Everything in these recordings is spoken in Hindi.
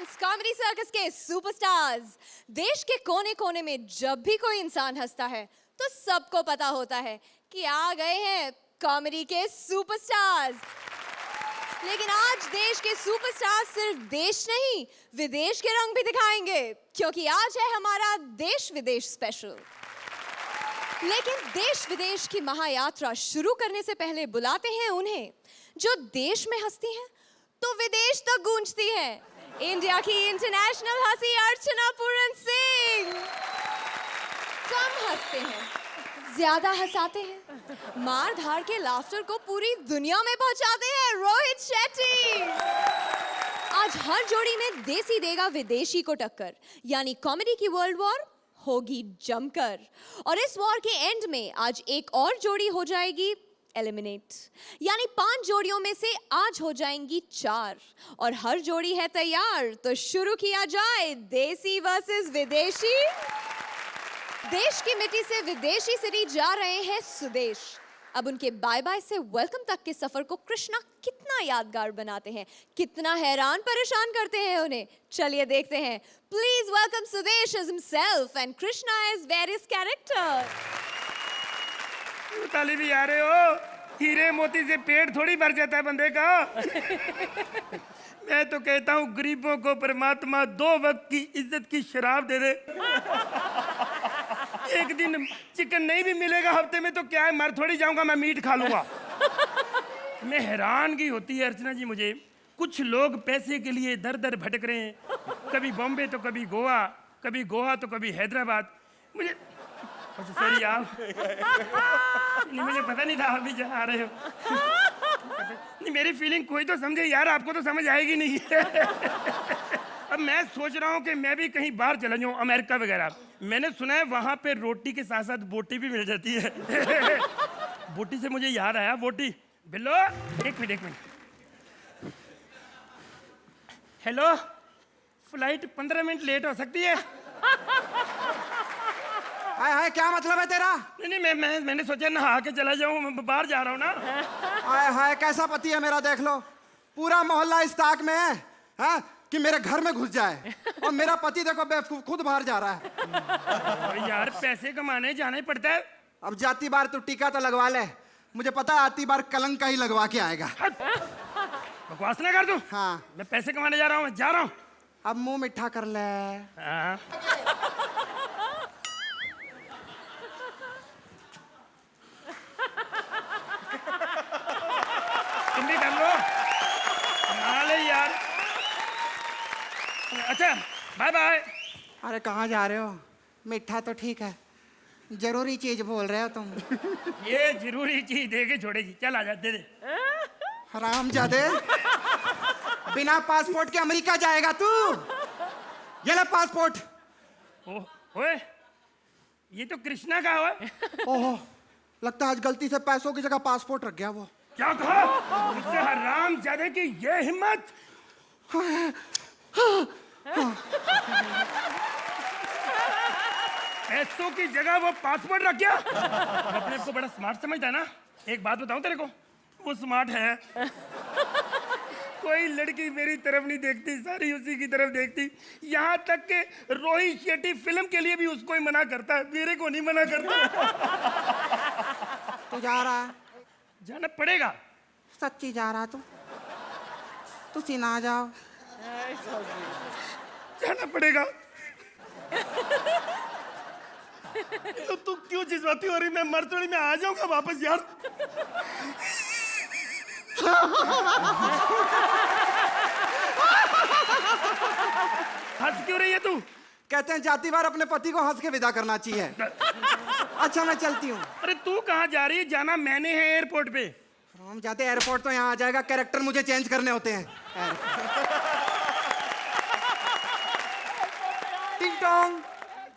ऑडियंस, कॉमेडी सर्कस के सुपरस्टार्स। देश के कोने कोने में जब भी कोई इंसान हंसता है तो सबको पता होता है कि आ गए हैं कॉमेडी के सुपरस्टार्स। लेकिन आज देश के सुपरस्टार्स सिर्फ देश नहीं, विदेश के रंग भी दिखाएंगे, क्योंकि आज है हमारा देश विदेश स्पेशल। लेकिन देश विदेश की महायात्रा शुरू करने से पहले बुलाते हैं उन्हें जो देश में हंसती हैं तो विदेश तक गूंजती हैं। इंडिया की इंटरनेशनल हंसी अर्चना पूरन सिंह। कम हंसते हैं, ज्यादा हंसाते हैं, मार धाड़ के लाफ्टर को पूरी दुनिया में पहुंचाते हैं रोहित शेट्टी। आज हर जोड़ी में देसी देगा विदेशी को टक्कर, यानी कॉमेडी की वर्ल्ड वॉर होगी जमकर। और इस वॉर के एंड में आज एक और जोड़ी हो जाएगी एलिमिनेट, यानी 5 जोड़ियों में से आज हो जाएंगी 4 और हर जोड़ी है तैयार। तो शुरू किया जाए देसी वर्सेस विदेशी। देश की मिट्टी से विदेशी सिटी जा रहे हैं सुदेश। अब उनके बाय बाय से वेलकम तक के सफर को कृष्णा कितना यादगार बनाते हैं, कितना हैरान परेशान करते हैं उन्हें। चलिए देखते हैं। Please welcome Sudesh as himself and Krishna as various character। ताली भी आ रहे हो? हीरे मोती से पेट थोड़ी भर जाता है बंदे का। मैं तो कहता हूँ गरीबों को परमात्मा 2 वक्त की इज्जत की शराब दे दे। एक दिन चिकन नहीं भी मिलेगा हफ्ते में तो क्या है, मर थोड़ी जाऊंगा, मैं मीट खा लूंगा। मैं हैरान की होती है अर्चना जी मुझे, कुछ लोग पैसे के लिए दर दर भटक रहे हैं, कभी बॉम्बे तो कभी गोवा, कभी गोवा तो कभी हैदराबाद। मुझे सॉरी आप नहीं, मुझे पता नहीं था आप भी जा रहे हो। नहीं, मेरी फीलिंग कोई तो समझे यार, आपको तो समझ आएगी नहीं। अब मैं सोच रहा हूँ कि मैं भी कहीं बाहर चला जाऊँ, अमेरिका वगैरह। मैंने सुना है वहाँ पे रोटी के साथ साथ बोटी भी मिल जाती है। बोटी से मुझे याद आया, बोटी बिल्लो, एक minute. Hello, flight 15 minute late हो सकती है? हाय हाय, क्या मतलब है तेरा? नहीं, मैंने सोचा नहा के चला जाऊँ, बाहर जा रहा हूँ ना। हाय हाय, कैसा पति है मेरा, देख लो। पूरा मोहल्ला इस ताक में है, हाँ? कि मेरे घर में घुस जाए, और मेरा पति देखो बेवकूफ खुद बाहर जा रहा है। यार पैसे कमाने जाना ही पड़ता है। अब जाती बार तू टीका तो लगवा ले, मुझे पता है आती बार कलंक का ही लगवा के आएगा। बकवास ना कर तू। हाँ, मैं पैसे कमाने जा रहा हूँ, जा रहा हूँ। अब मुंह मिठा कर ले। हाँ। तुम भी कर लो। नाले यार। अच्छा, बाय बाय। अरे कहाँ जा रहे हो? मिठा तो ठीक है, जरूरी चीज बोल रहे हो तुम। ये जरूरी चीज दे के छोड़ेगी, चल आजा, दे दे। हरामजादे, बिना पासपोर्ट के अमेरिका जाएगा तू? ये ले पासपोर्ट। ओए, ये तो कृष्णा का है। ओहो, लगता है आज गलती से पैसों की जगह पासपोर्ट रख गया वो। क्या कहा? मुझसे हरामजादे की ये हिम्मत? पैसों की जगह वो पासपोर्ट रख गया। अपने को बड़ा स्मार्ट समझता है ना। एक बात बताऊं तेरे को, वो स्मार्ट है। कोई लड़की मेरी तरफ नहीं देखती, सारी उसी की तरफ देखती। यहाँ तक के रोहित शेट्टी फिल्म के लिए भी उसको ही मना करता है, मेरे को नहीं मना करता। तू जा रहा है? जाना पड़ेगा। सच्ची जा रहा तू सीना जाओ। जाना पड़ेगा। तो तू क्यों जिजवाती हो रही? मैं मर थोड़ी, मैं आ जाऊंगा वापस यार। हंस क्यों रही है तू? कहते हैं जाती बार अपने पति को हंस के विदा करना चाहिए। अच्छा मैं चलती हूँ। अरे तू कहाँ जा रही है? जाना मैंने है एयरपोर्ट पे। हम जाते एयरपोर्ट तो यहाँ आ जाएगा, कैरेक्टर मुझे चेंज करने होते हैं। टिंग टोंग।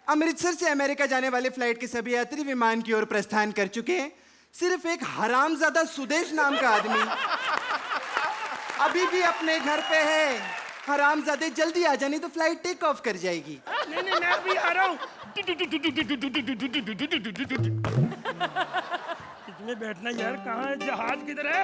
अमृतसर से अमेरिका जाने वाली फ्लाइट के सभी यात्री विमान की ओर प्रस्थान कर चुके हैं। सिर्फ एक हरामजादा सुदेश नाम का आदमी अभी भी अपने घर पे है। हरामजादे जल्दी आ जानी तो फ्लाइट टेक ऑफ कर जाएगी। नहीं, मैं अभी आ रहा हूँ। इसमें बैठना यार, कहाँ है जहाज, किधर है?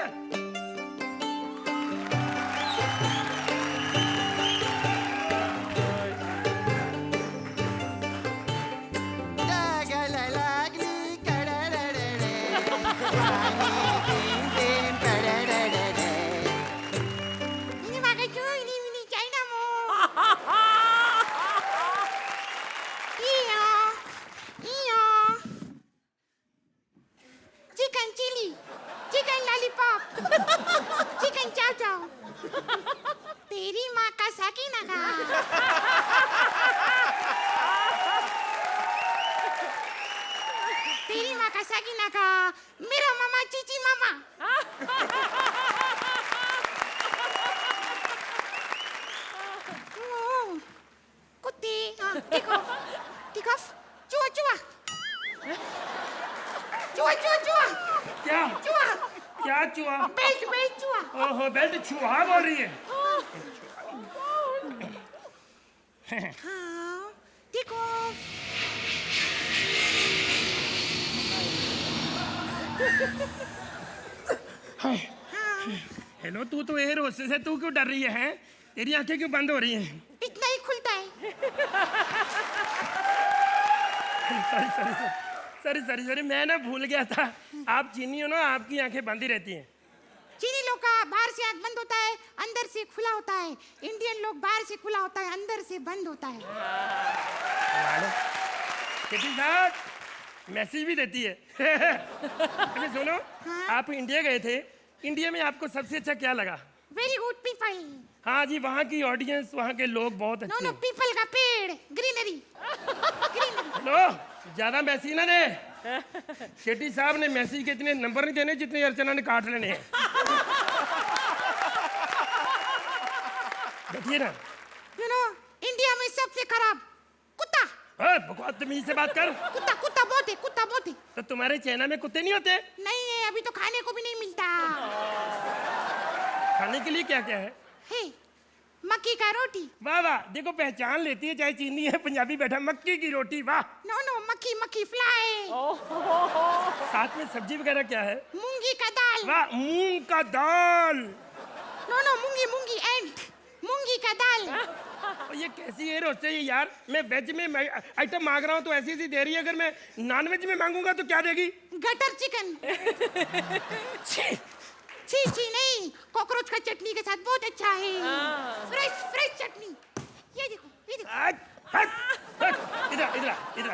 चिली, चिकन लॉलीपॉप, चिकन चाव चाव, तेरी माँ का साकीना का, तेरी माँ का साकीना का, मेरा मामा चीची मामा, कुत्ते, टेक ऑफ, चुआ चुआ, चुआ चुआ चुआ, क्या चुआ, क्या चुहा? बेल्ट बेल्ट चुआ, ओहो, बेल्ट चूहा बोल रही है। हाँ, टेक ऑफ, हेलो, तू तो एयर होस्टेस है, तू क्यों डर रही है? तेरी आंखें क्यों बंद हो रही हैं? इतना ही खुलता है। सॉरी, मैं ना भूल गया था। आप चीनी हो ना, आपकी आंखें बंद ही रहती हैं। चीनी लोग का बाहर से आंख बंद होता है, अंदर से खुला होता है। इंडियन लोग बाहर से खुला होता है, अंदर से बंद होता है। किटी साहब मैसेज भी देती है। अरे सुनो, हाँ? आप इंडिया गए थे, इंडिया में आपको सबसे अच्छा क्या लगा? Very good people. हाँ जी, वहाँ की ऑडियंस, वहाँ के लोग बहुत नो अच्छे नो, हैं। पीपल का पेड़, ग्रीनरी, ग्रीनरी। लो, ज्यादा मैसेज ना दे। शेट्टी साहब ने मैसेज के इतने नंबर नहीं देने जितने अर्चना ने काट लेने हैं। देखिए ना। यू नो, इंडिया में सबसे खराब कुत्ता। बदतमीजी से बात कर। कुत्ता कुत्ता बहुत है, कुत्ता बहुत है। तो तुम्हारे चाइना में कुत्ते नहीं होते? नहीं है, अभी तो खाने को भी नहीं मिलता खाने के लिए क्या क्या है? है। मक्की का रोटी। वाह वाह, देखो पहचान लेती है, चाहे चीनी है पंजाबी बैठा। मक्की की रोटी, वाह। नो नो, मक्की मक्की फ्लाई। साथ में सब्जी वगैरह क्या है? मूंगी का दाल। वाह, मूंग का दाल। नो नो, मूंगी मूंगी एंड मूंगी का दाल। और ये कैसी है रोस्टे है यार? मैं वेज में आइटम मांग रहा हूँ तो ऐसी ऐसी दे रही है, अगर मैं नॉन वेज में मांगूंगा तो क्या देगी? Gutter chicken. छी। छी छी नहीं, कॉकरोच का चटनी के साथ बहुत अच्छा है। फ्रेश फ्रेश चटनी। ये देखो, ये देखो। हट, हट, हट। इधर इधर इधर।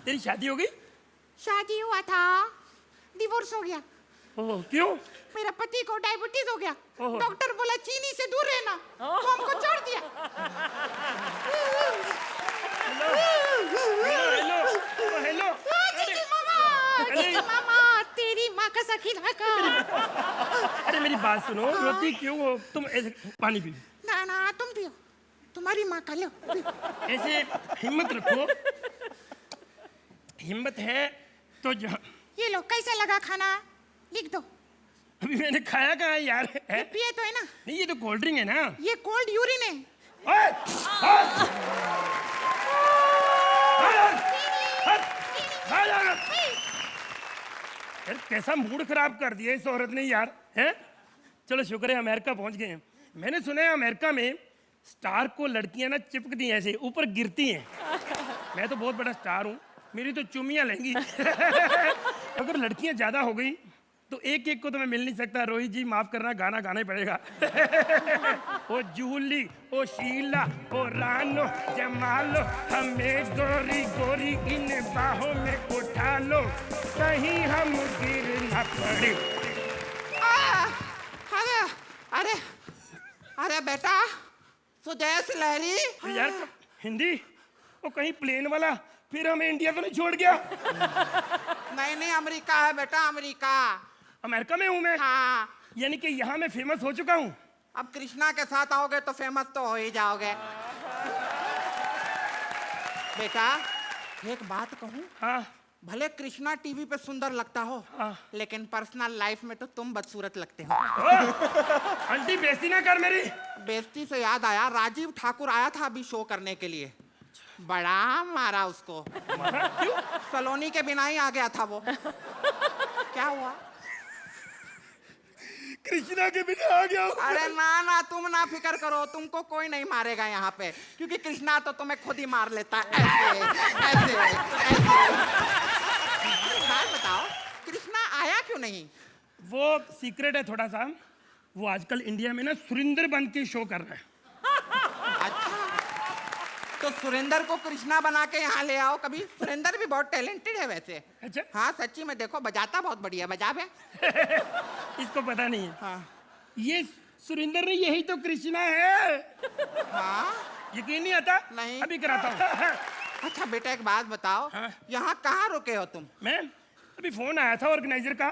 तेरी शादी हो गई? शादी हुआ था, डिवोर्स हो गया। ओह, क्यों? मेरा पति को डायबिटीज हो गया। ओहो। डॉक्टर बोला चीनी से दूर रहना, तो हमको छोड़ दिया। Hello hello. चीची मामा, चीची मामा, तेरी माँ का सकीना का। अरे मेरी बात सुनो, रोती क्यों हो तुम? ऐसे पानी पी। ना ना, तुम पियो, तुम्हारी माँ का लो। ऐसे हिम्मत रखो, हिम्मत है तो ये लो, कैसा लगा खाना? लिख दो। अभी मैंने खाया कहाँ है यार? है? पिए तो है ना? नहीं, ये तो कोल्ड ड्रिंक है ना। ये कोल्ड यूरिन है। ओए, ओए, यार कैसा मूड खराब कर दिया इस औरत ने यार, हैं? चलो शुक्र है अमेरिका पहुंच गए हैं। मैंने सुना है अमेरिका में स्टार को लड़कियां ना चिपकती हैं, ऐसे ऊपर गिरती हैं। मैं तो बहुत बड़ा स्टार हूँ, मेरी तो चुमियां लेंगी। अगर लड़कियां ज्यादा हो गई तो एक एक को तो मैं मिल नहीं सकता। रोहित जी माफ करना, गाना गाना ही पड़ेगा। ओ जूली, ओ शीला, ओ रानो, जमालो, हमें गोरी गोरी इन बाहों में उठा लो, कहीं हम गिर न पड़े। अरे अरे अरे बेटा, सुदेश लहरी। यार हिंदी, वो कहीं प्लेन वाला फिर हमें इंडिया तो नहीं छोड़ गया? नहीं नहीं, अमेरिका है बेटा, अमेरिका। अमेरिका में हूँ मैं। हाँ, यानी कि यहाँ मैं फेमस हो चुका हूँ। अब कृष्णा के साथ आओगे तो फेमस तो हो ही जाओगे। बेटा एक बात कहूँ, हाँ भले कृष्णा टीवी पे सुंदर लगता हो, हाँ। लेकिन पर्सनल लाइफ में तो तुम बदसूरत लगते हो। आंटी बेइज्जती ना कर मेरी। बेइज्जती से याद आया, राजीव ठाकुर आया था अभी शो करने के लिए, बड़ा मारा उसको। क्यों? सलोनी के बिना ही आ गया था वो। क्या हुआ? कृष्णा के बिना आ गया। अरे ना ना, तुम ना फिक्र करो, तुमको कोई नहीं मारेगा यहाँ पे, क्योंकि कृष्णा तो तुम्हें खुद ही मार लेता है। ऐसे ऐसे ऐसे। बात बताओ, कृष्णा आया क्यों नहीं? वो सीक्रेट है थोड़ा सा। वो आजकल इंडिया में ना सुरिंदर बन के शो कर रहा है। अच्छा, तो सुरेंद्र को कृष्णा बना के यहाँ ले आओ कभी। सुरेंद्र भी बहुत टैलेंटेड है वैसे। अच्छा। हाँ सच्ची में, देखो बजाता बहुत बढ़िया बजा बे। इसको पता नहीं है। हाँ ये सुरेंद्र नहीं, यही तो कृष्णा है। हाँ यकीन नहीं आता? नहीं। अभी कराता हूँ। अच्छा बेटा एक बात बताओ, हाँ? यहाँ कहाँ रुके हो तुम? मैं अभी फोन आया था ऑर्गेनाइजर का,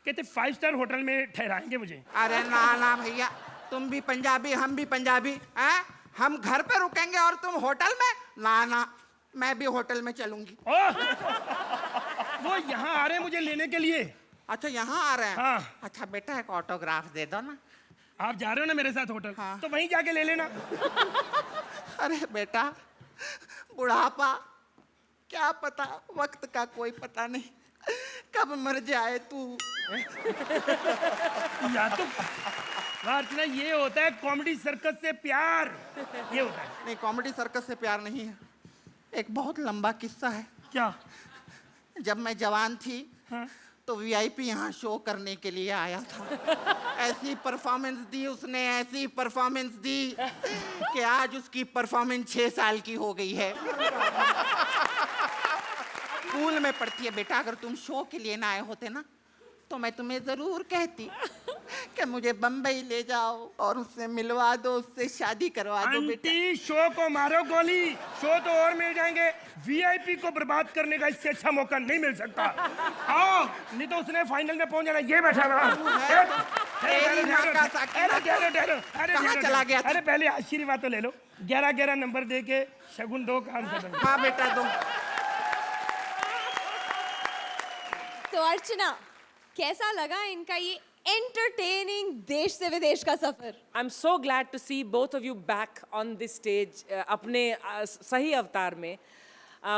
कहते 5 स्टार होटल में ठहराएंगे मुझे। अरे ना ना भैया, तुम भी पंजाबी हम भी पंजाबी हैं? हम घर पे रुकेंगे और तुम होटल में? ना ना, मैं भी होटल में चलूंगी। ओह! वो यहाँ आ रहे हैं मुझे लेने के लिए। अच्छा यहाँ आ रहे हैं? हाँ। अच्छा बेटा एक ऑटोग्राफ दे दो ना। आप जा रहे हो ना मेरे साथ होटल? हाँ। तो वहीं जाके ले लेना। अरे बेटा, बुढ़ापा क्या पता, वक्त का कोई पता नहीं, कब मर जाए तू। या तो अर्चना, ये होता है कॉमेडी सर्कस से प्यार, ये होता है। नहीं, कॉमेडी सर्कस से प्यार नहीं है। एक बहुत लंबा किस्सा है। क्या? जब मैं जवान थी, हाँ? तो वीआईपी यहाँ शो करने के लिए आया था। ऐसी परफॉर्मेंस दी उसने, ऐसी परफॉर्मेंस दी कि आज उसकी परफॉर्मेंस 6 साल की हो गई है। स्कूल में पढ़ती है बेटा, अगर तुम शो के लिए ना आए होते ना, तो मैं तुम्हें जरूर कहती कि मुझे बम्बई ले जाओ और उससे मिलवा दो, उससे शादी करवा दो बेटा। आंटी, शो को मारो गोली, शो तो और मिल जाएंगे। वीआईपी को बर्बाद करने का इससे अच्छा मौका नहीं मिल सकता। आओ, नहीं तो उसने फाइनल में पहुंच जाना। ये बैठा रहा। कहाँ चला गया था? अरे पहले आशीर्वाद तो ले लो। 11-11 नंबर दे के शगुन दो, काम खत्म। हाँ बेटा दो। तो अर्चना, कैसा लगा इनका ये एंटरटेनिंग देश से विदेश का सफर? I'm so glad to see both of you back on this stage अपने सही अवतार में।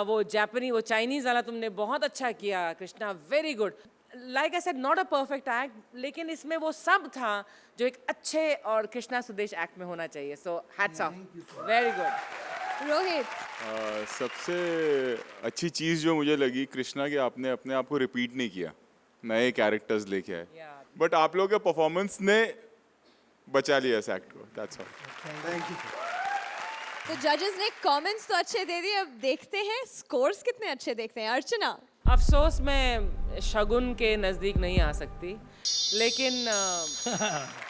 वो जापानी, वो चाइनीज वाला तुमने बहुत अच्छा किया Krishna, very good. Like I said, not a perfect act, लेकिन इसमें वो सब था जो एक अच्छे और कृष्णा सुदेश एक्ट में होना चाहिए। So hats off, very good. Rohit, सबसे अच्छी चीज़ जो मुझे लगी कृष्णा कि आपने अपने आप को रिपीट नहीं किया, नए कैरेक्टर्स लेके आए। बट आप लोगों के परफॉर्मेंस ने बचा लिया इस एक्ट को। That's all. तो जजेस ने कमेंट्स तो अच्छे दे दिए, अब देखते हैं स्कोर्स कितने अच्छे देखते हैं। अर्चना, अफसोस मैं शगुन के नजदीक नहीं आ सकती, लेकिन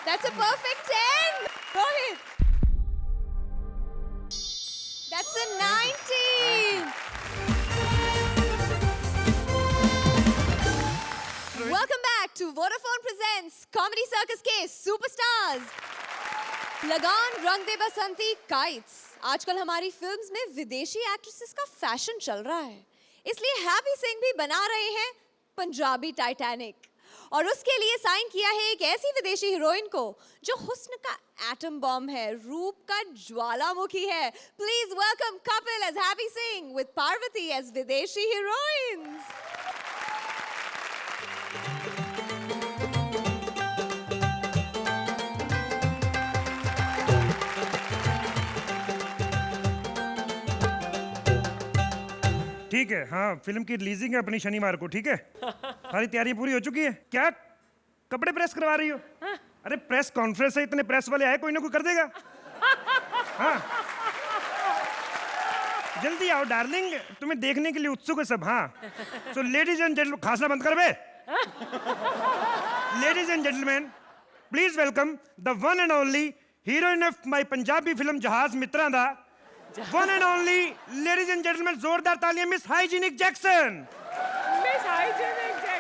that's a perfect 10. Rohit, that's a 19. Welcome back to Vodafone Presents Comedy Circus के Superstars. लगान, रंग दे बसंती, काइट्स। आजकल हमारी फिल्म्स में विदेशी एक्ट्रेसेस का फैशन चल रहा है, इसलिए हैप्पी सिंह भी बना रहे हैं पंजाबी टाइटैनिक, और उसके लिए साइन किया है एक ऐसी विदेशी हीरोइन को जो हुस्न का एटम बॉम्ब है, रूप का ज्वालामुखी है। Please welcome Kapil as Happy Singh with Parvati as विदेशी हीरोइंस। ठीक है, हाँ, फिल्म की रिलीजिंग है अपनी शनिवार को। ठीक है, सारी तैयारी पूरी हो चुकी है। क्या कपड़े प्रेस करवा रही हो? अरे प्रेस कॉन्फ्रेंस है, इतने प्रेस वाले आए, कोई ना कोई कर देगा। हाँ, जल्दी आओ डार्लिंग, तुम्हें देखने के लिए उत्सुक है सब। हाँ, सो लेडीज एंड जेंटलमैन, खांसना बंद कर बे। Ladies and gentlemen, please welcome the one and only heroine of my Punjabi film Jahaj Mitra Da, one and only, ladies and gentlemen, जोरदार तालियां, miss hygienic Jackson. Miss hygienic Jackson.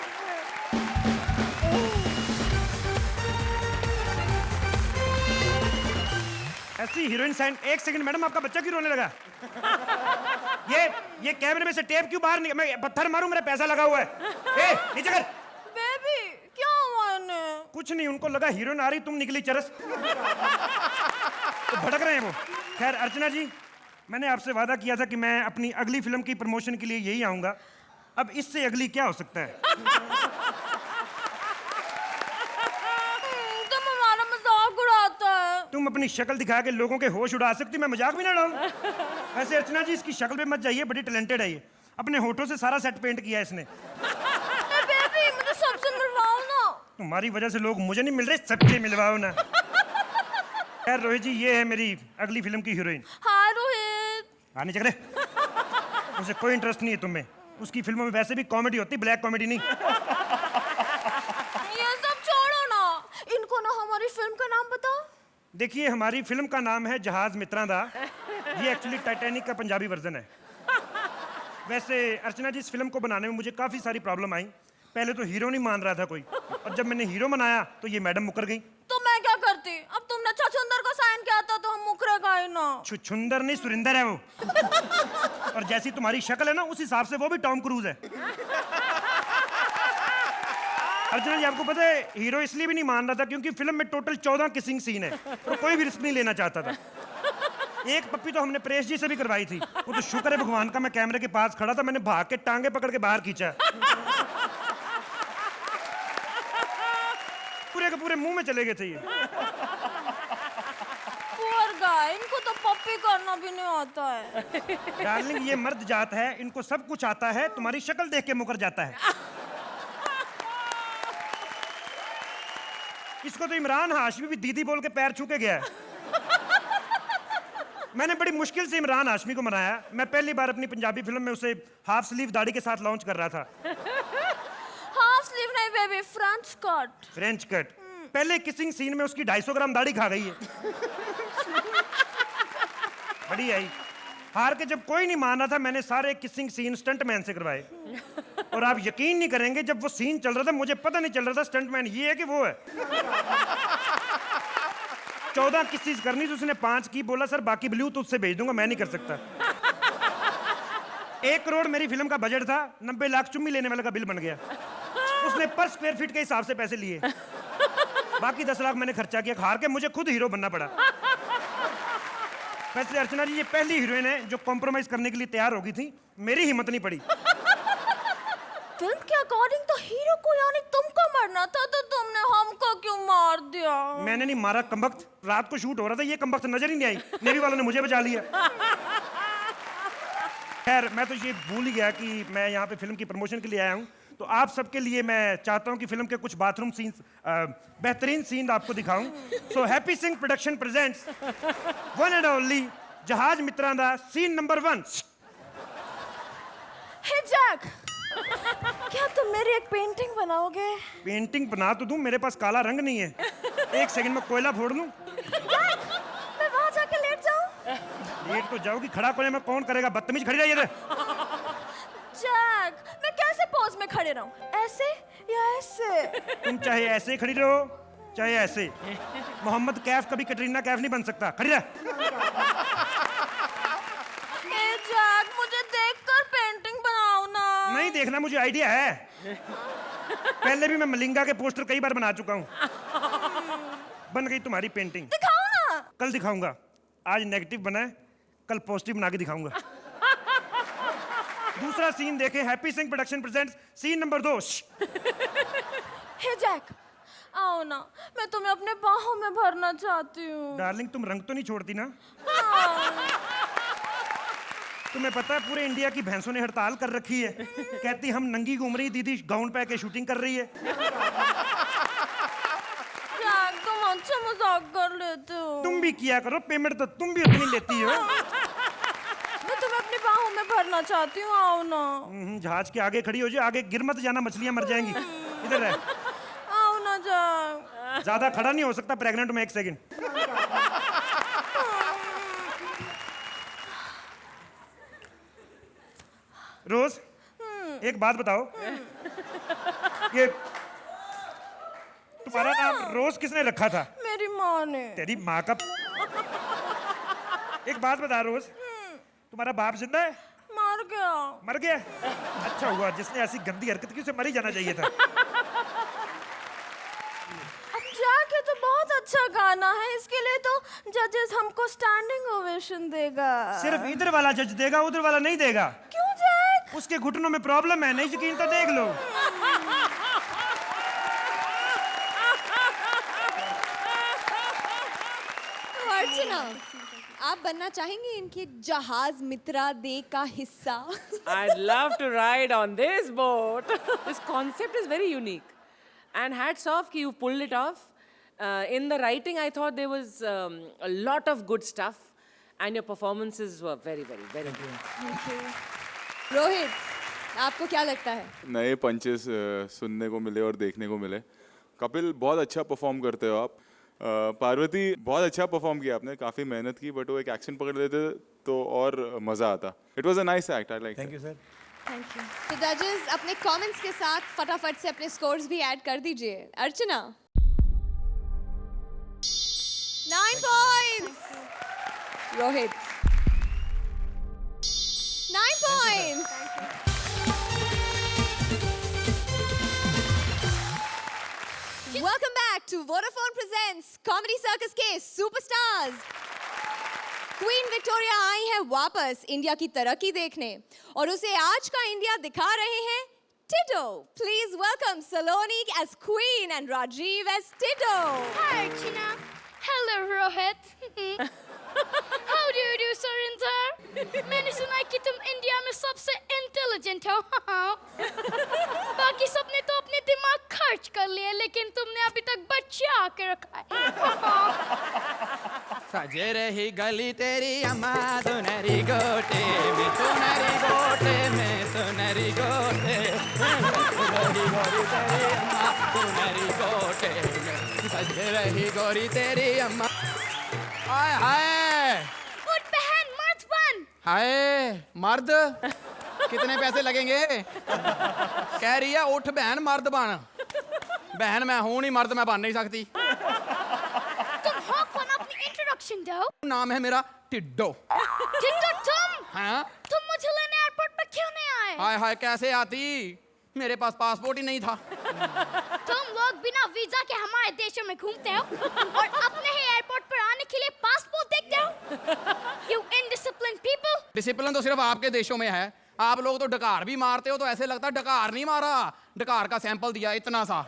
ऐसी हीरोइन साइन। एक सेकंड मैडम, आपका बच्चा क्यों रोने लगा? ये कैमरे में से टेप क्यों बाहर मैं पत्थर मारूं, मेरा पैसा लगा हुआ है। ए, नीचे कर। बेबी, क्या हुआ इन्हें? कुछ नहीं, उनको लगा हीरोइन आ रही, तुम निकली चरस। तो भड़क रहे हैं वो। खैर अर्चना जी, मैंने आपसे वादा किया था कि मैं अपनी अगली फिल्म की प्रमोशन के लिए यही आऊंगा। अब इससे अगली क्या हो सकता है? तुम हमारा मजाक उड़ाता है। तुम अपनी शक्ल दिखा के लोगों के होश उड़ा सकती, मैं मजाक भी ना उड़ाऊं। वैसे अर्चना जी, इसकी शक्ल पे मत जाइए, बड़ी टैलेंटेड है ये। अपने होठों से सारा सेट पेंट किया है इसने। बेबी, मुझे सबसे मिलवाओ ना। तुम्हारी वजह से लोग मुझे नहीं मिल रहे, सबसे मिलवाओ ना। खैर रोहित जी, ये है मेरी अगली फिल्म की हीरोइन। हाय रोहित। आने चल रहे उसे कोई इंटरेस्ट नहीं है तुम्हें। उसकी फिल्मों में वैसे भी कॉमेडी होती, ब्लैक कॉमेडी नहीं। ये सब छोड़ो ना, इनको ना हमारी फिल्म का नाम बताओ। देखिए, हमारी फिल्म का नाम है जहाज मित्रां दा। ये एक्चुअली टाइटैनिक का पंजाबी वर्जन है। वैसे अर्चना जी, इस फिल्म को बनाने में मुझे काफ़ी सारी प्रॉब्लम आई। पहले तो हीरो नहीं मान रहा था कोई, और जब मैंने हीरो बनाया तो ये मैडम मुकर गई। तो मैं क्या करती? अब तुमने छछुंदर को साइन किया था तो हम मुकरेगा ही ना। छुछुंदर नहीं, सुरिंदर है वो। और जैसी तुम्हारी शक्ल है ना, उस हिसाब से वो भी टॉम क्रूज है। अर्चना जी, आपको पता है हीरो इसलिए भी नहीं मान रहा था क्योंकि फिल्म में टोटल 14 किसिंग सीन है, तो कोई भी रिस्क नहीं लेना चाहता था। एक पप्पी तो हमने प्रेस जी से भी करवाई थी। वो तो शुक्र है भगवान का, मैं कैमरे के पास खड़ा था, मैंने भाग के टांगे पकड़ के बाहर खींचा। पूरे के पूरे मुंह में चले गए थे ये। पुअर गाय, इनको तो पप्पी करना भी नहीं आता है। डार्लिंग, ये मर्द जात है, इनको सब कुछ आता है, तुम्हारी शक्ल देख के मुकर जाता है। इसको तो इमरान हाशमी भी दीदी बोल के पैर छू के गया है। मैंने बड़ी मुश्किल से इमरान हाशमी को मनाया। मैं पहली बार अपनी पंजाबी फिल्म में उसे हाफ स्लीव दाढ़ी के साथ लॉन्च कर रहा था। हाफ स्लीव नहीं baby, French cut. French cut. पहले किसिंग सीन में उसकी 250 ग्राम दाढ़ी खा गई है। बड़ी आई। हार के जब कोई नहीं मान रहा था, मैंने सारे किसिंग सीन स्टंटमैन से करवाए। और आप यकीन नहीं करेंगे, जब वो सीन चल रहा था मुझे पता नहीं चल रहा था स्टंटमैन ये है कि वो है। 14 किसिस करनी तो उसने 5 की। बोला सर बाकी ब्लूटूथ से भेज दूंगा, मैं नहीं कर सकता। 1 करोड़ मेरी फिल्म का बजट था, 90 लाख चुम्मी लेने वाले का बिल बन गया। उसने पर स्क्वायर फीट के हिसाब से पैसे लिए, बाकी 10 लाख मैंने खर्चा किया। हार के मुझे खुद हीरो बनना पड़ा। वैसे अर्चना जी, ये पहली हीरोइन है जो कॉम्प्रोमाइज करने के लिए तैयार हो गई थी। मेरी हिम्मत नहीं पड़ी। फिल्म के अकॉर्डिंग तो हीरो को यानी तुमको मरना था, तो तुमने हमको क्यों मार दिया? मैंने नहीं मारा कमबख्त, रात को शूट हो रहा था, ये कमबख्त नजर ही नहीं आई। नेवी वालों ने मुझे बचा लिया। खैर, मैं तो ये भूल ही गया कि मैं यहाँ पे फिल्म की प्रमोशन के लिए आया हूँ। तो आप सबके लिए मैं चाहता हूँ कि फिल्म के कुछ बाथरूम सीन्स, बेहतरीन सीन आपको दिखाऊं। So happy Singh production presents one and only जहाज मित्रां दा सीन नंबर 1। हे जैक, क्या तुम मेरी एक पेंटिंग बनाओगे? पेंटिंग बना तो दूं, मेरे पास काला रंग नहीं है। 1 सेकंड में कोयला फोड़ लूं। जैक, मैं वहां जाके लेट जाऊं? लेट तो जाओगी, खड़ा कोने में कौन करेगा? बदतमीज खड़ी रही है। जैक, मैं कैसे पोज में खड़े रहूं? ऐसे या ऐसे? तुम चाहे ऐसे खड़ी रहो चाहे ऐसे। मोहम्मद कैफ कभी कटरीना कैफ नहीं बन सकता। खड़ी रह। हे जैक, मुझे देखकर पेंटिंग बनाओ ना। नहीं देखना, मुझे आइडिया है। पहले भी मैं मलिंगा के पोस्टर कई बार बना चुका हूँ। बन गई तुम्हारी पेंटिंग। दिखाओ ना। कल दिखाऊंगा। आज नेगेटिव बना है, कल पॉजिटिव बना के दिखाऊंगा। दूसरा सीन देखें। Happy Singh production presents scene number 2। Hey Jack, आओ ना, मैं तुम्हें अपने बाहों में भरना चाहती हूँ। डार्लिंग, तुम रंग तो नहीं छोड़ती ना? तुम्हें पता है पूरे इंडिया की भैंसों ने हड़ताल कर रखी है। कहती हम नंगी घूम रही, दीदी गाउन पहन के शूटिंग कर रही है। जैक, तुम अच्छा मजाक कर लेते हो। तुम भी किया करो, पेमेंट तो तुम भी उतनी लेती हो। मैं तुम्हें अपनी बाहों में भरना चाहती हूँ, आओ ना। जहाज के आगे खड़ी हो जाए, आगे गिर मत जाना, मछलियां मर जाएंगी। इधर है। आओ ना जैक। ज्यादा खड़ा नहीं हो सकता, प्रेग्नेंट में। 1 सेकंड। रोज, एक बात बताओ, ये तुम्हारा नाम रोज किसने रखा था? मेरी माँ ने। तेरी माँ का। एक बात बता रोज, तुम्हारा बाप जिंदा है? मर गया। मर गया? अच्छा हुआ, जिसने ऐसी गंदी हरकत की उसे मर ही जाना चाहिए था। अब जाके तो बहुत अच्छा गाना है, इसके लिए तो जजेस हमको स्टैंडिंग ओवेशन देगा। सिर्फ इधर वाला जज देगा, उधर वाला नहीं देगा। क्यों जैक? उसके घुटनों में प्रॉब्लम है, नहीं यकीन तो देख लो। अर्चना, आप बनना चाहेंगे इनके जहाज मित्रा दे का हिस्सा? I'd love to ride on this boat. This concept is very unique. And hats off, you pulled it off. In the writing, I thought there was a lot of good stuff. and your performances were very, very, very good. Rohit, आपको क्या लगता है? नए पंचेस सुनने को मिले और देखने को मिले. कपिल बहुत अच्छा परफॉर्म करते हो आप. पार्वती बहुत अच्छा परफॉर्म किया आपने, काफ़ी मेहनत की, बट वो एक एक्शन पकड़ लेते तो और मज़ा आता. It was a nice act, I like. Thank you sir. Thank you. तो जजेस अपने कमेंट्स के साथ फटाफट से अपने स्कोर्स भी ऐड कर दीजिए. अर्चना 9 points. Rohit 9 points. Welcome back to Vodafone Presents Comedy Circus के Superstars. क्वीन विक्टोरिया आई है वापस इंडिया की तरक्की देखने और उसे आज का इंडिया दिखा रहे हैं Tito. Please welcome Saloni as queen and Rajiv as Tito. Hi, Archana. Hello, Rohit. How do you do, Surinder? मैंने सुना है कि तुम इंडिया में सबसे इंटेलिजेंट हो. बाकी सबने तो अपने दिमाग खर्च कर लिए, लेकिन तुमने अभी तक बचा के रखा है. सजे रही गली तेरी अम्मा सुनहरी गोटे में, सुनहरी गोटे में, सुनहरी गोटे गोरी गोरी तेरी अम्मा सुनहरी गोटे में, सजे रही गोरी तेरी अम्मा. हाय हाय उठ बहन, मर्द बन. हाय मर्द, कितने पैसे लगेंगे? कह रही है उठ बहन मर्द बन. बहन मैं हूं नहीं, मर्द मैं बन नहीं सकती. तुम हो कौन? अपनी इंट्रोडक्शन दो. नाम है मेरा टिड्डो. टिट्टू तुम? हाँ तुम मुझे लेने एयरपोर्ट पर क्यों नहीं आए? हाय हाय कैसे आती, मेरे पास पासपोर्ट ही नहीं था. तुम लोग बिना वीजा के हमारे देशों में घूमते हो और अपने ही एयरपोर्ट पर आने के लिए पासपोर्ट देखते हो. You indisciplined people. डिसिप्लिन तो सिर्फ आपके देशों में है. आप लोग तो डकार भी मारते हो तो ऐसे लगता है डकार नहीं मारा, डकार का सैंपल दिया इतना सा.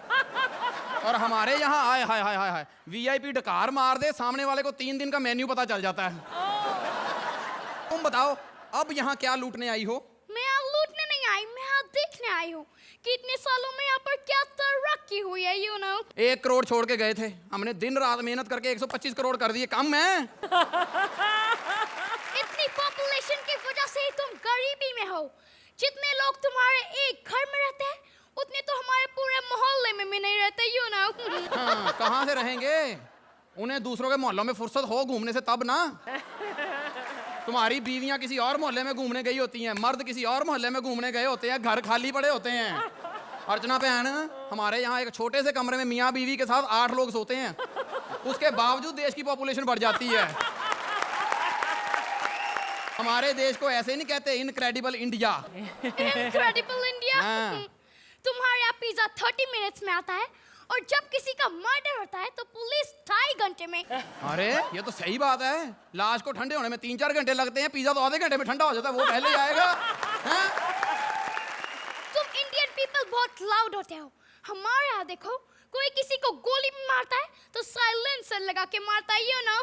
और हमारे यहाँ हाय हाय हाय हाय हाय VIP डकार मार दे, सामने वाले को 3 दिन का मेन्यू पता चल जाता है. तुम बताओ अब यहाँ क्या लूटने आई हो? मैं यहाँ लूटने नहीं आई, मैं यहाँ देखने आई हूँ कि इतने सालों में यहाँ पर क्या तरक्की हुई है. You know. 1 करोड़ छोड़ के गए थे, हमने दिन रात मेहनत करके 125 करोड़ कर दिए. कम है? इतनी पॉपुलेशन की वजह से ही तुम गरीबी में हो. जितने लोग तुम्हारे एक घर में रहते हैं उतने तो हमारे पूरे मोहल्ले में भी नहीं रहते. You know. हाँ, कहाँ से रहेंगे? उन्हें दूसरों के मोहल्लों में फुर्सत हो घूमने से तब ना. तुम्हारी बीवियां किसी और मोहल्ले में घूमने गई होती हैं, मर्द किसी और मोहल्ले में घूमने गए होते हैं, घर खाली पड़े होते हैं. अर्चना बहन, हमारे यहाँ एक छोटे से कमरे में मियाँ बीवी के साथ 8 लोग सोते हैं, उसके बावजूद देश की पॉपुलेशन बढ़ जाती है. हमारे देश को ऐसे नहीं कहते इनक्रेडिबल इंडिया. Incredible India. हाँ. तुम्हारे यहाँ पिज्जा 30 मिनट्स में आता है और जब किसी का मर्डर होता है तो पुलिस 2.5 घंटे में. अरे ये तो सही बात है. लाश को ठंडे होने में 3-4 घंटे लगते हैं, पिज्जा तो आधे घंटे में ठंडा हो जाता है, वो पहले ही आएगा. हाँ? तुम इंडियन पीपल बहुत लाउड होते हो. हमारे यहाँ देखो, कोई किसी को गोली भी मारता है तो साइलेंसर लगा के मारता है. You know.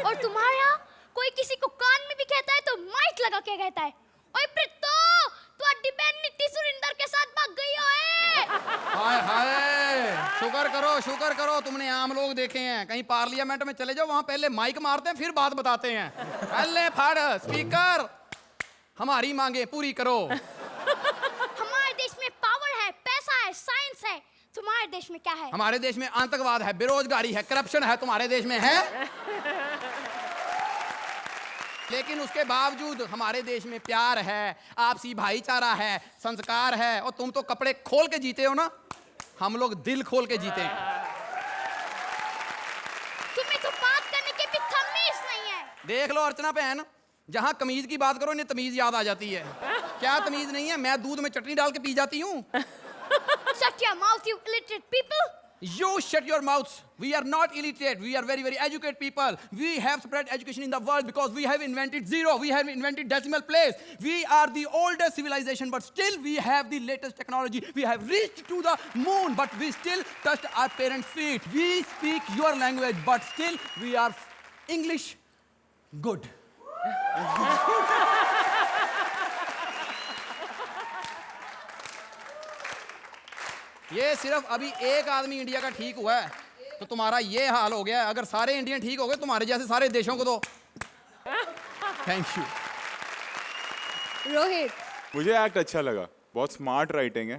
और तुम्हारे यहाँ कोई किसी को कान में भी कहता है तो माइक लगा के कहता है. ओए प्रितो, तुम्हारी बहन नीति सुरिंदर के साथ भाग गई हो. हाय हाय शुक्र करो तुमने आम लोग देखे हैं. कहीं पार्लियामेंट में चले जाओ, वहां पहले माइक मारते हैं फिर बात बताते हैं. पहले फाड़ स्पीकर, हमारी मांगे पूरी करो. हमारे देश में पावर है, पैसा है, साइंस है. तुम्हारे देश में क्या है? हमारे देश में आतंकवाद है, बेरोजगारी है, करप्शन है. तुम्हारे देश में है? लेकिन उसके बावजूद हमारे देश में प्यार है, आपसी भाईचारा है, संस्कार है. और तुम तो कपड़े खोल के जीते हो ना, हम लोग दिल खोल के जीते हैं. तुम्हें तो बात करने की भी तमीज नहीं है. देख लो अर्चना बहन, जहाँ कमीज की बात करो इन्हें तमीज याद आ जाती है. क्या तमीज नहीं है? मैं दूध में चटनी डाल के पी जाती हूँ. Shut your mouth, you illiterate people. You shut your mouths. We are not illiterate. We are very, very educated people. We have spread education in the world because we have invented zero. We have invented decimal place. We are the oldest civilization, but still we have the latest technology. We have reached to the moon, but we still touched our parents' feet. We speak your language, but still we are English good. ये सिर्फ अभी एक आदमी इंडिया का ठीक हुआ है तो तुम्हारा ये हाल हो गया है. अगर सारे इंडियन ठीक हो गए, तुम्हारे जैसे सारे देशों को तो थैंक यू। रोहित, मुझे एक्ट अच्छा लगा, बहुत स्मार्ट राइटिंग है,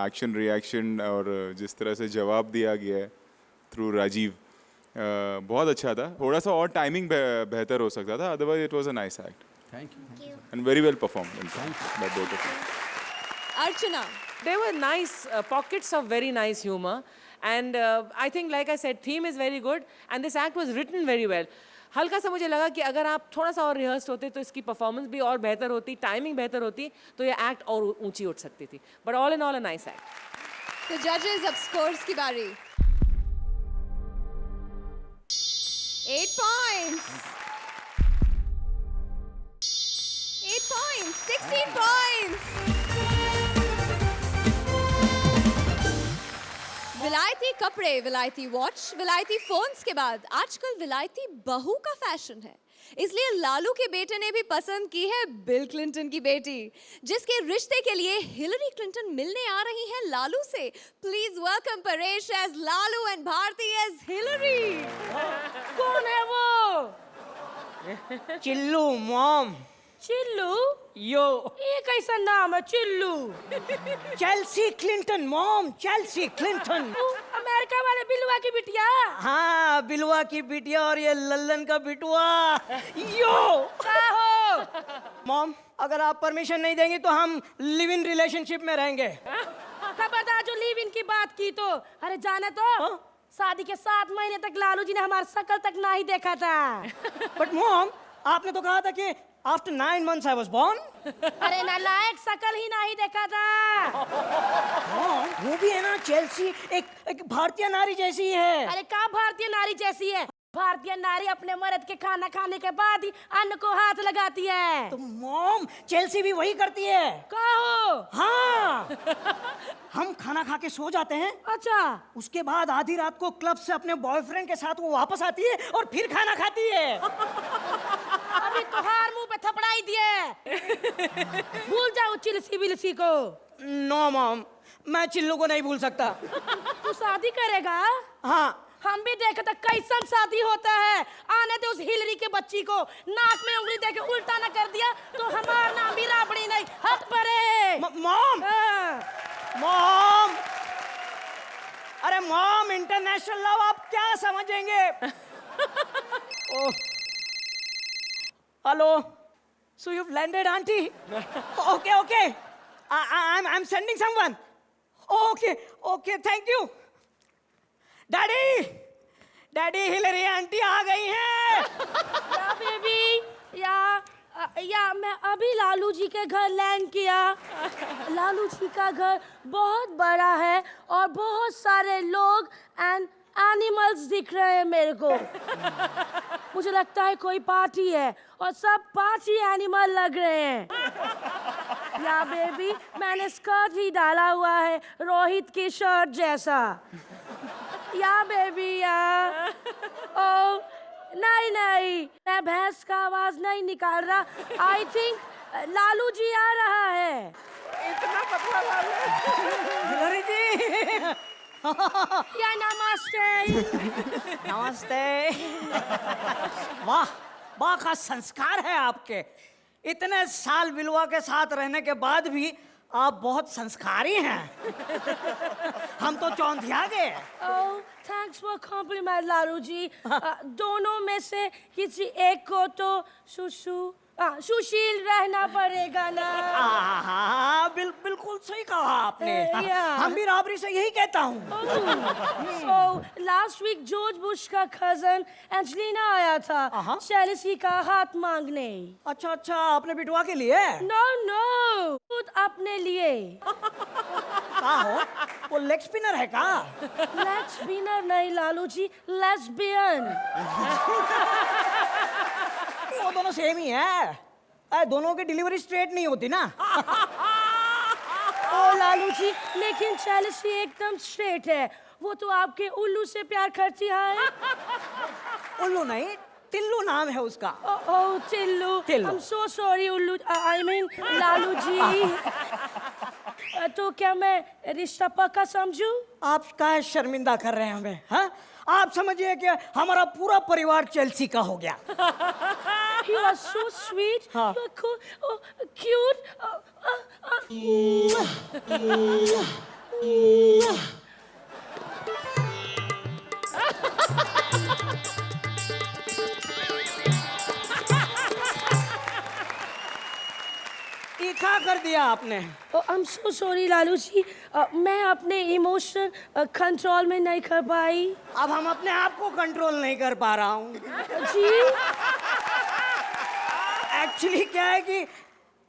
एक्शन रिएक्शन और जिस तरह से जवाब दिया गया है थ्रू राजीव, बहुत अच्छा था। थोड़ा सा और टाइमिंग बेहतर हो सकता था, otherwise it was a nice act thank you. And very well performed by both of you. Archana, There were nice pockets of very nice humor, and I think, like I said, theme is very good, and this act was written very well. हल्का सा मुझे लगा कि अगर आप थोड़ा सा और रिहर्स होते तो इसकी परफॉर्मेंस भी और बेहतर होती, टाइमिंग बेहतर होती, तो ये एक्ट और ऊंची उठ सकती थी। But all in all a nice act. तो जजेस, अब स्कोर्स की बारी। 8 points, 8 points, 16 points. विलायती कपड़े, विलायती वॉच, विलायती फोन्स के बाद आजकल विलायती बहू का फैशन है, इसलिए लालू के बेटे ने भी पसंद की है बिल क्लिंटन की बेटी, जिसके रिश्ते के लिए हिलरी क्लिंटन मिलने आ रही हैं लालू से। Please welcome Paresh as Lalu and Bharti as Hillary. कौन है वो? चिल्लू मॉम। चिल्लू? यो ये कैसा नाम है Chillu? Chelsea Clinton mom, Chelsea Clinton. America वाले बिलवा की बिटिया? हाँ, बिलवा की बिटिया और ये लल्लन का बिटुआ। यो क्या हो? मॉम, अगर आप परमिशन नहीं देंगी तो हम लिव इन रिलेशनशिप में रहेंगे। खबरदार जो लिव इन की बात की तो। अरे जाने तो, शादी के 7 महीने तक लालू जी ने हमारा शकल तक ना ही देखा था। बट मॉम, आपने तो कहा था कि after 9 months I was born। अरे नालायक, शकल ही ना ही देखा था। मॉम, वो भी है ना चेल्सी, एक भारतीय नारी जैसी है। अरे क्या भारतीय नारी जैसी है? भारतीय नारी अपने मर्द के खाना खाने के बाद ही अन्न को हाथ लगाती है। तो मॉम, चेल्सी भी वही करती है। कहो? हाँ, हम खाना खा के सो जाते हैं, अच्छा। उसके बाद आधी रात को क्लब से अपने बॉयफ्रेंड के साथ वो वापस आती है और फिर खाना खाती है। अभी तुहार मुंह पे थपड़ाई दिए। भूल जाओ चिलसी बिलसी को। नो मॉम, मैं चिल्लू को नहीं भूल सकता। तू शादी करेगा? हाँ। हम भी देखे तो कैसन शादी होता है। आने दे उस हिलरी के बच्ची को, नाक में उंगली दे के उल्टा न कर दिया तो हमारा नाम भी राबड़ी नहीं। हट परे। मॉम, मॉम, अरे मॉम, इंटरनेशनल लव आप क्या समझेंगे? ओह, hello, so you've landed, auntie? Okay, okay. I'm sending someone. Okay, thank you. Daddy, Hillary aunty आ गई हैं। या बेबी, या मैं अभी लालू जी के घर लैंड किया। लालू जी का घर बहुत बड़ा है और बहुत सारे लोग एंड एनिमल्स दिख रहे हैं मेरे को। मुझे लगता है कोई पार्टी है और सब 5 ही एनिमल लग रहे हैं। या बेबी, मैंने स्कर्ट ही डाला हुआ है रोहित की शर्ट जैसा। या बेबी, या ओ नहीं, मैं भैंस का आवाज नहीं निकाल रहा। आई थिंक लालू जी आ रहा है। इतना पतला लालू। हिलरी जी। या नमस्ते। नमस्ते। वाह, वाह का संस्कार है आपके। इतने साल बिलवा के साथ रहने के बाद भी आप बहुत संस्कारी हैं। हम तो चौंधिया गए। ओह, thanks for complement Lalu ji. दोनों में से किसी एक को तो सुशील रहना पड़ेगा ना। हाँ, बिल्कुल सही कहा आपने। हम भी राबरी से यही कहता हूँ। So last week George Bush का cousin एंजेलिना आया था चेल्सी का हाथ मांगने। अच्छा, आपने बिटवा के लिए? No, खुद अपने लिए। कहाँ हो? वो लेग स्पिनर है का? लेग स्पिनर नहीं लालू जी, लेस्बियन। वो दोनों सेम ही है। दोनों की डिलीवरी स्ट्रेट नहीं होती ना। ओ लालू जी, लेकिन चेल्सी एकदम स्ट्रेट है। वो तो आपके उल्लू से प्यार करती है। उल्लू नहीं, टिल्लू नाम है उसका। टिल्लू। I'm so sorry उल्लू, I mean लालू जी। तो क्या मैं रिश्ता पक्का समझूं? आप काहे शर्मिंदा कर रहे हैं हमें? हाँ, आप समझिए कि हमारा पूरा परिवार चेल्सी का हो गया। You are so sweet. हाँ। You are cool. Oh, cute. तीखा कर दिया आपने। Oh, I'm so sorry Lalu ji. मैं अपने इमोशन कंट्रोल में नहीं कर पाई। अब हम अपने आप को कंट्रोल नहीं कर पा रहा हूँ। जी। एक्चुअली क्या है कि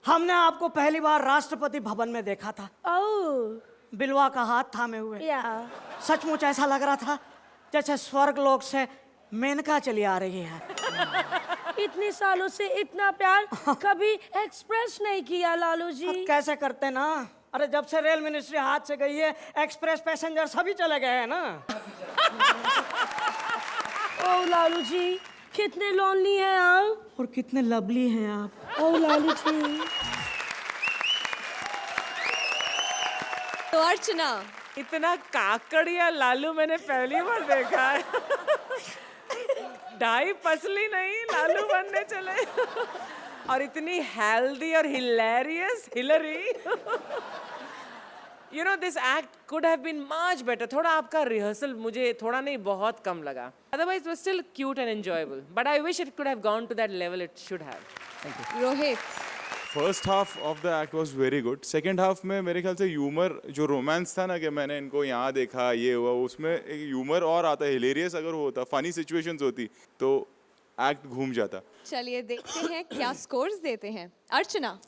हमने आपको पहली बार राष्ट्रपति भवन में देखा था, Oh, बिलवा का हाथ थामे हुए। yeah. सचमुच ऐसा लग रहा था जैसे स्वर्ग लोक से मेनका चली आ रही है। इतने सालों से इतना प्यार कभी एक्सप्रेस नहीं किया लालू जी। अब कैसे करते ना? अरे जब से रेल मिनिस्ट्री हाथ से गई है, एक्सप्रेस पैसेंजर सभी चले गए हैं ना। ओ लालू जी, कितने लोनली हैं आप। और कितने लवली हैं आप। ओ लालू जी। तो अर्चना, इतना काकड़िया लालू मैंने पहली बार देखा है। ढाई पसली नहीं लालू बनने चले। और इतनी हेल्दी और hilarious Hillary. You know, this act could have been much better. थोड़ा आपका रिहर्सल मुझे थोड़ा नहीं बहुत कम लगा. Otherwise, it was still cute and enjoyable. But I wish it could have gone to that level it should have. Rohit, first half of the act was very good. Second half में मेरे ख्याल से ह्यूमर, जो रोमांस था ना कि मैंने इनको यहाँ देखा ये हुआ, उसमें एक ह्यूमर और आता, हिलेरियस अगर वो होता, फनी सिचुएशंस होती तो एक्ट घूम जाता। चलिए देखते हैं क्या स्कोर्स देते हैं। अर्चना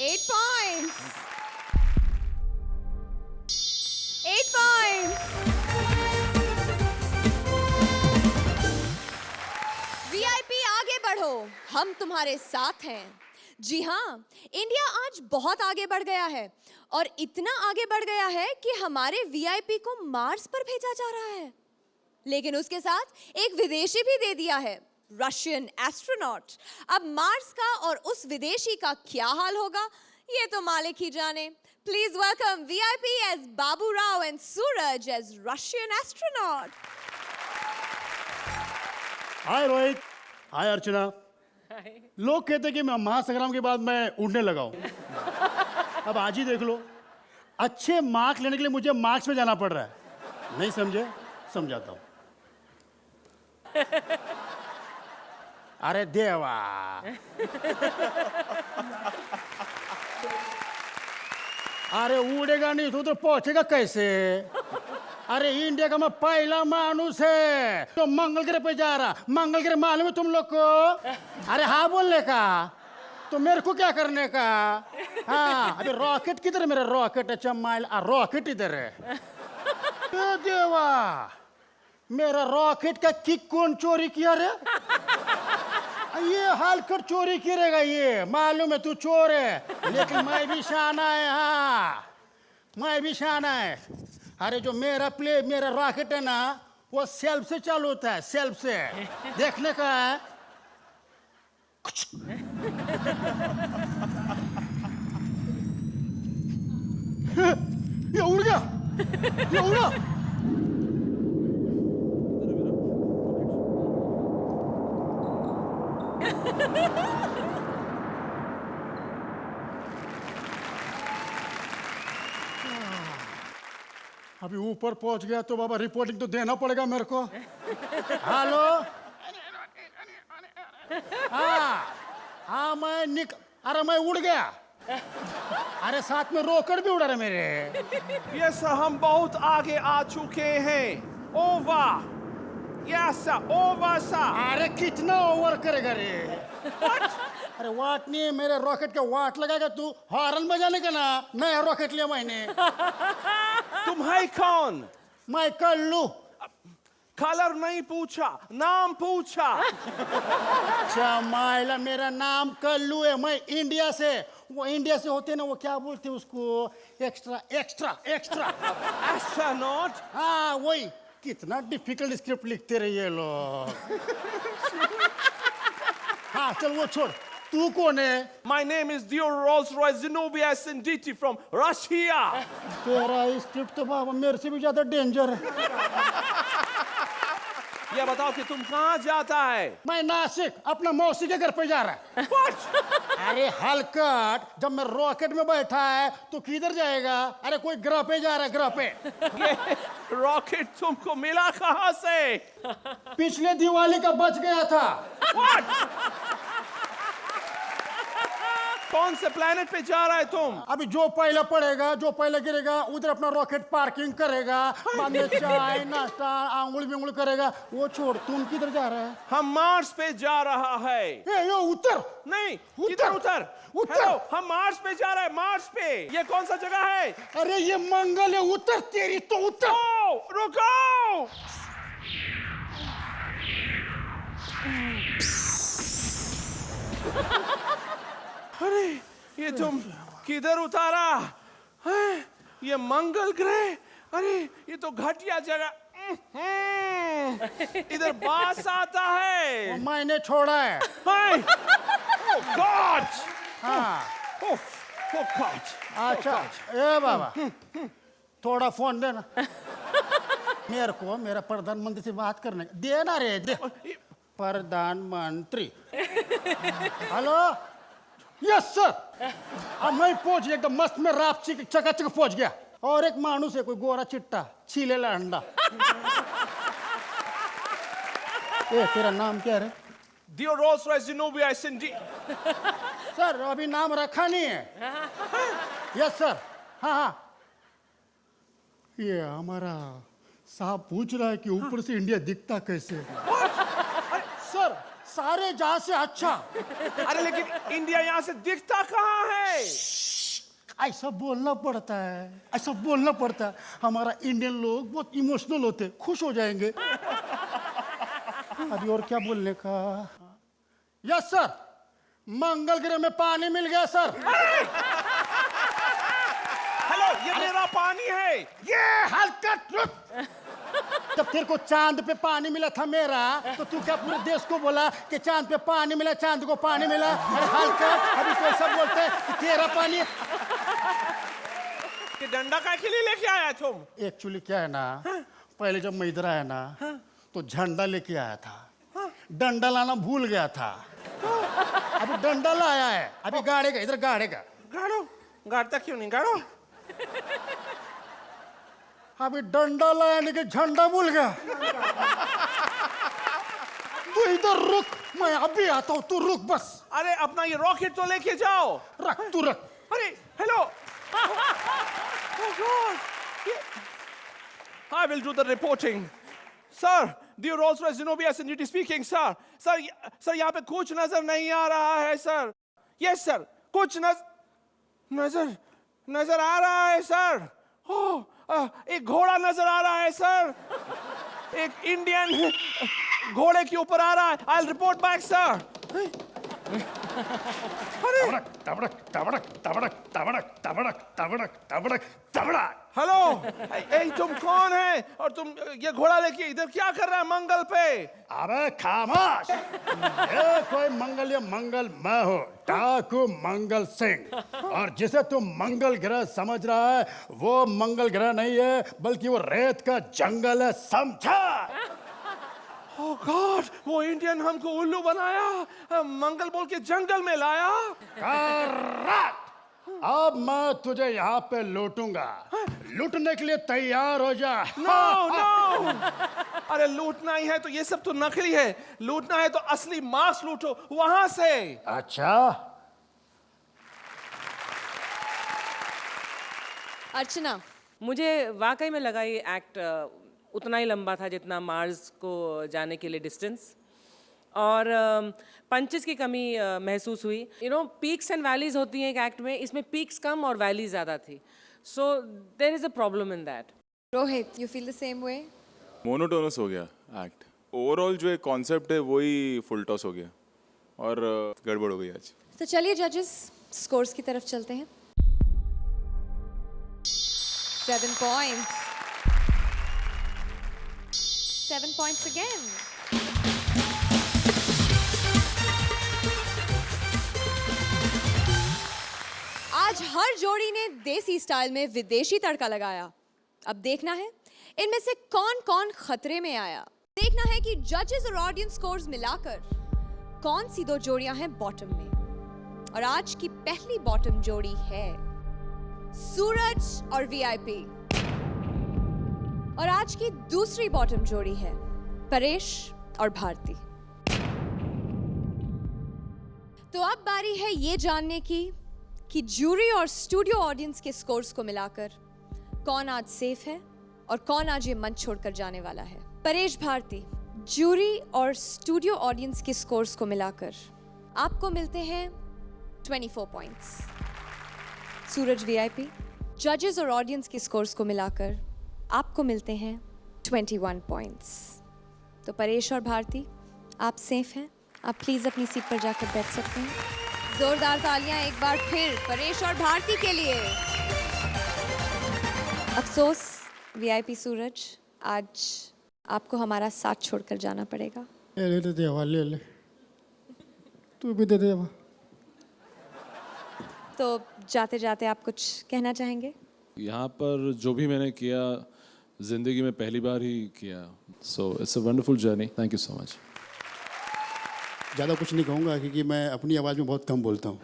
8 points. 8 points. VIP आगे बढ़ो, हम तुम्हारे साथ हैं। जी हाँ, इंडिया आज बहुत आगे बढ़ गया है और इतना आगे बढ़ गया है कि हमारे VIP को मार्स पर भेजा जा रहा है। लेकिन उसके साथ एक विदेशी भी दे दिया है, रशियन एस्ट्रोनॉट। अब मार्स का और उस विदेशी का क्या हाल होगा ये तो मालिक ही जाने। Please welcome VIP as Babu Rao and Suraj as Russian astronaut. Hi Rohit, hi Archana. लोग कहते हैं कि मैं महासंग्राम के बाद मैं उड़ने लगा हूं। अब आज ही देख लो, अच्छे मार्क्स लेने के लिए मुझे मार्क्स में जाना पड़ रहा है। नहीं समझे? समझाता हूं। अरे देवा, अरे उड़ेगा नहीं तो पहुंचेगा कैसे? अरे इंडिया का मैं पहला मानुस है तो मंगल ग्रह पे जा रहा। मंगल ग्रह मालूम है तुम लोग को? अरे हाँ बोलने का, तो मेरे को क्या करने का? हाँ, अभी रॉकेट किधर है? मेरा रॉकेट, अच्छा माइल रॉकेट इधर है। देवा, मेरा रॉकेट का किक कौन चोरी किया रे? ये हाल कर चोरी करेगा ये, मालूम है तू चोर है, लेकिन मैं भी शाना है। हाँ, मैं भी शाना है। अरे जो मेरा रॉकेट है ना, वो सेल्फ से चालू होता है, सेल्फ से। देखने का है। ये उड़ गया, ये उड़ा। अभी ऊपर पहुंच गया तो बाबा रिपोर्टिंग तो देना पड़ेगा मेरे को। हेलो, हाँ अरे मैं उड़ गया। अरे साथ में रोकर भी उड़ा रहे मेरे। यस हम बहुत आगे आ चुके हैं। ओवर। Yes over sir. अरे कितना ओवर करेगा रे? अरे वाट नहीं है, मेरे रॉकेट का वाट लगाएगा तू? हॉर्न बजाने का ना, नया रॉकेट लिया मैंने। तुम है कौन? मैं कल्लू। कलर नहीं पूछा, नाम पूछा। अच्छा माइला, मेरा नाम कल्लू है। मैं इंडिया से, वो इंडिया से होते ना, वो क्या बोलते हैं उसको? Extra extra extra astronaut. हाँ वही। कितना डिफिकल्ट स्क्रिप्ट लिखते रहे ये लोग। हाँ चल वो छोड़, तू कौन है? My name is Dio Rolls-Royce Zenobia Sinditi from Russia. तेरा स्क्रिप्ट तो बाबा मेरे से भी ज्यादा डेंजर है। ये बताओ कि तुम कहाँ जाता है? मैं नासिक अपना मौसी के घर पे जा रहा है। अरे हलकट, जब मैं रॉकेट में बैठा है तो किधर जाएगा? अरे कोई ग्रह पे जा रहा है, ग्रह पे। ये रॉकेट तुमको मिला कहाँ से? पिछले दिवाली का बच गया था। कौन से प्लेनेट पे जा रहा है तुम? अभी जो पहले पड़ेगा, जो पहले गिरेगा उधर अपना रॉकेट पार्किंग करेगा, बाद में चाय नाश्ता आंगुल बिंगुल करेगा। वो छोड़, तुम किधर जा रहा है? हम मार्स पे जा रहा है। यो उतर। नहीं, किधर उतर? हेलो, हम मार्स पे जा रहे हैं, मार्स पे। ये कौन सा जगह है? अरे ये मंगल है, उतर तेरी तो उतर। ओ, रुको। अरे ये तुम किधर उतारा? हैं? ये मंगल ग्रह? अरे ये तो घटिया जगह। इधर बास आता है। मैंने छोड़ा है। गॉड! हाँ। Oh God! अच्छा, ए बाबा, थोड़ा फोन देना। मेरे को मेरा प्रधानमंत्री से बात करने देना रे, दे। प्रधानमंत्री। Hello, yes sir. अब मैं पहुंच गया एकदम मस्त में, राप चकाचक पहुंच गया। और एक मानुस है, कोई गोरा चिट्टा छीलेला अंडा। ए, तेरा नाम क्या है? Dio Rolls-Royce Zenobia Sinditi. Sir अभी नाम रखा नहीं है। Yes sir. हाँ हाँ, ये हमारा साहब पूछ रहा है कि ऊपर से इंडिया दिखता कैसे। सर सारे जहां से अच्छा। अरे लेकिन इंडिया यहाँ से दिखता कहाँ है? ऐसा बोलना पड़ता है, ऐसा बोलना पड़ता है। हमारा इंडियन लोग बहुत इमोशनल होते, खुश हो जाएंगे। अभी और क्या बोलने का? यस सर, मंगल ग्रह में पानी मिल गया सर। हेलो, ये मेरा पानी है। ये हल्का ट्रुथ। जब तेरे को चांद पे पानी मिला था मेरा, तो तू क्या पूरे देश को बोला कि चांद पे पानी मिला, चांद को पानी मिला? अरे हल्का, अभी तो ऐसा बोलते हैं कि तेरा पानी। ये डंडा का के लिए लेके आया तुम? एक्चुअली क्या है ना, पहले जब मैं इधर आया ना, तो झंडा लेके आया था, डंडा लाना भूल गया था। अभी डंडा लाया है, अभी गाड़ेगा, इधर गाड़ेगा। गाड़ो, गाड़ता क्यों नहीं? गाड़ो। अभी डंडा लाया नहीं कि झंडा भूल गया। तू इधर रुक, मैं अभी आता हूँ, तू रुक बस। अरे अपना ये रॉकेट तो लेके जाओ। रख, तू रख। अरे hello. I will do the reporting. Sir, Dio Rolls-Royce Zenobia Sinditi speaking, sir. Sir यहाँ पे कुछ नजर नहीं आ रहा है सर। यस सर, कुछ नजर आ रहा है सर। एक घोड़ा नजर आ रहा है सर। एक इंडियन घोड़े के ऊपर आ रहा है। I'll report back, sir. तबड़क तबड़क तबड़क तबड़क तबड़क तबड़क तबड़क तबड़क तबड़क। हेलो, ए तुम कौन है? और तुम ये घोड़ा लेके इधर क्या कर रहा है मंगल पे? अबे खामोश। ये कोई मंगल या मंगल मैं हूँ, डाकू मंगल सिंह। और जिसे तुम मंगल ग्रह समझ रहा है, वो मंगल ग्रह नहीं है, बल्कि वो रेत का जंगल है, समझा? Oh God, वो इंडियन हमको उल्लू बनाया, मंगल बोल के जंगल में लाया। करेक्ट। अब मैं तुझे यहाँ पे लूटूंगा, लूटने के लिए तैयार हो जा। नो। अरे लूटना ही है तो ये सब तो नकली है, लूटना है तो असली मांस लूटो वहां से। अच्छा, अर्चना, मुझे वाकई में लगा ये एक्ट उतना ही लंबा था जितना मार्स को जाने के लिए डिस्टेंस, और पंचेस की कमी महसूस हुई। You know, peaks and valleys होती हैं एक एक्ट में, इसमें पीक्स कम और वैली ज़्यादा थी, so there is a problem in that. Rohit, you feel the same way? Monotonous हो गया एक्ट। ओवरऑल जो एक कॉन्सेप्ट है वही फुल टॉस हो गया और गड़बड़ हो गई आज। तो चलिए जजेस, स्कोर्स की तरफ चलते हैं। 7 points. 7 points again. आज हर जोड़ी ने देसी स्टाइल में विदेशी तड़का लगाया। अब देखना है इनमें से कौन-कौन खतरे में आया। देखना है कि जजेस और ऑडियंस स्कोर्स मिलाकर कौन सी दो जोड़ियां हैं बॉटम में। और आज की पहली बॉटम जोड़ी है सूरज और वीआईपी। और आज की दूसरी बॉटम जोड़ी है परेश और भारती। तो अब बारी है ये जानने की कि जूरी और स्टूडियो ऑडियंस के स्कोर्स को मिलाकर कौन आज सेफ है और कौन आज ये मंच छोड़कर जाने वाला है। परेश भारती, जूरी और स्टूडियो ऑडियंस के स्कोर्स को मिलाकर आपको मिलते हैं 24 पॉइंट्स। सूरज वीआईपी, जजेस और ऑडियंस के स्कोर्स को मिलाकर आपको मिलते हैं 21 पॉइंट्स। तो परेश और भारती, आप सेफ हैं। आप प्लीज अपनी सीट पर जाकर बैठ सकते हैं। जोरदार तालियां एक बार फिर परेश और भारती के लिए। अफसोस वीआईपी सूरज, आज आपको हमारा साथ छोड़कर जाना पड़ेगा। ले ले देवा, ले ले, तू भी दे देवा। तो जाते जाते आप कुछ कहना चाहेंगे? यहाँ पर जो भी मैंने किया जिंदगी में पहली बार ही किया। So it's a wonderful journey. Thank you so much. ज़्यादा कुछ नहीं कहूँगा क्योंकि मैं अपनी आवाज़ में बहुत कम बोलता हूँ।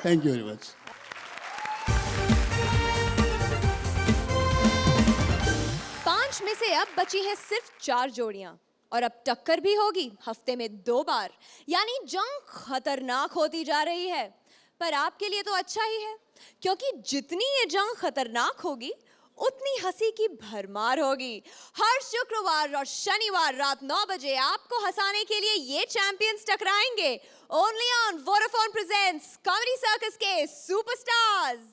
Thank you very much. पांच में से अब बची हैं सिर्फ 4 जोड़ियां और अब टक्कर भी होगी हफ्ते में 2 बार। यानी जंग खतरनाक होती जा रही है। पर आपके लिए तो अच्छा ही है, क्योंकि जितनी ये जंग खतरनाक होगी उतनी हंसी की भरमार होगी। हर शुक्रवार और शनिवार रात 9 बजे आपको हंसाने के लिए ये चैंपियंस टकराएंगे। Only on Vodafone presents comedy circus के सुपरस्टार्स।